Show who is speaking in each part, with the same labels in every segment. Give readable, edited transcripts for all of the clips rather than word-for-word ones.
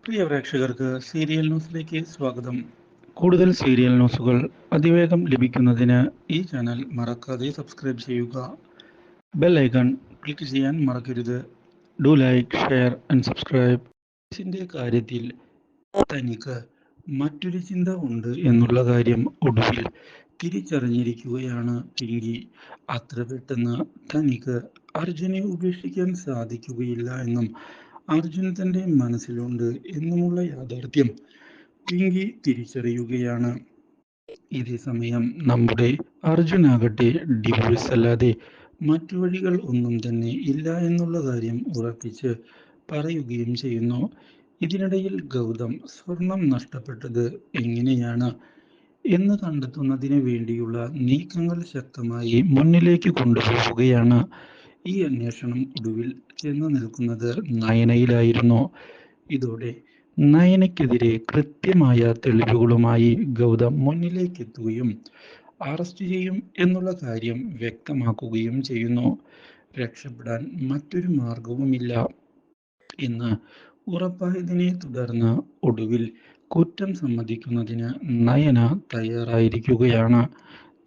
Speaker 1: പ്രിയ പ്രേക്ഷകർക്ക് സീരിയൽ ന്യൂസിലേക്ക് സ്വാഗതം. കൂടുതൽ സീരിയൽ ന്യൂസുകൾ അതിവേഗം ലഭിക്കുന്നതിന് ഈ ചാനൽ മറക്കാതെ സബ്സ്ക്രൈബ് ചെയ്യുക. ബെൽ ഐക്കൺ ക്ലിക്ക് ചെയ്യാൻ മറക്കരുത്. Do like, share and subscribe. ിന്റെ കാര്യത്തിൽ തനിക്ക് മറ്റൊരു ചിന്ത ഉണ്ട് എന്നുള്ള കാര്യം ഒടുവിൽ തിരിച്ചറിഞ്ഞിരിക്കുകയാണ് പിങ്കി. അത്ര പെട്ടെന്ന് തനിക്ക് അർജുനെ ഉപേക്ഷിക്കാൻ സാധിക്കുകയില്ല എന്നും അർജുൻ തന്റെ മനസ്സിലുണ്ട് എന്നുമുള്ള യാഥാർത്ഥ്യം പിങ്കി തിരിച്ചറിയുകയാണ്. ഇതേ സമയം നമ്മുടെ അർജുനാകട്ടെ ഡിവോഴ്സ് അല്ലാതെ മറ്റു വഴികൾ ഒന്നും തന്നെ ഇല്ല എന്നുള്ള കാര്യം ഉറപ്പിച്ച് പറയുകയും ചെയ്യുന്നു. ഇതിനിടയിൽ ഗൗതം സ്വർണം നഷ്ടപ്പെട്ടത് എങ്ങനെയാണ് എന്ന് കണ്ടെത്തുന്നതിന് വേണ്ടിയുള്ള നീക്കങ്ങൾ ശക്തമായി മുന്നിലേക്ക് കൊണ്ടുപോവുകയാണ്. ഈ അന്വേഷണം ഒടുവിൽ ചെന്ന് നിൽക്കുന്നത് നയനയിലായിരുന്നു. ഇതോടെ നയനയ്ക്കെതിരെ കൃത്യമായ തെളിവുകളുമായി ഗൗതം മുന്നിലേക്ക് എത്തുകയും അറസ്റ്റ് ചെയ്യും എന്നുള്ള കാര്യം വ്യക്തമാക്കുകയും ചെയ്യുന്നു. രക്ഷപ്പെടാൻ മറ്റൊരു മാർഗവുമില്ല എന്ന് ഉറപ്പായതിനെ തുടർന്ന് ഒടുവിൽ കുറ്റം സമ്മതിക്കുന്നതിന് നയന തയ്യാറായിരിക്കുകയാണ്.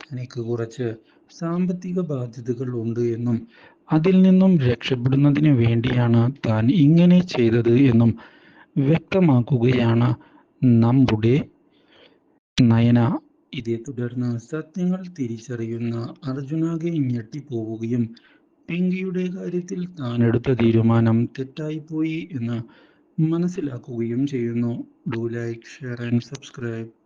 Speaker 1: തനിക്ക് കുറച്ച് സാമ്പത്തിക ബാധ്യതകൾ ഉണ്ട് എന്നും അതിൽ നിന്നും രക്ഷപ്പെടുന്നതിന് വേണ്ടിയാണ് താൻ ഇങ്ങനെ ചെയ്തത് എന്നും വ്യക്തമാക്കുകയാണ് നമ്മുടെ നയന. ഇതേ തുടർന്ന് സത്യങ്ങൾ തിരിച്ചറിയുന്ന അർജുനാകെ ഞെട്ടിപ്പോവുകയും പിങ്കിയുടെ കാര്യത്തിൽ താൻ എടുത്ത തീരുമാനം തെറ്റായിപ്പോയി എന്ന് മനസ്സിലാക്കുകയും ചെയ്യുന്നു. Do like, share and subscribe.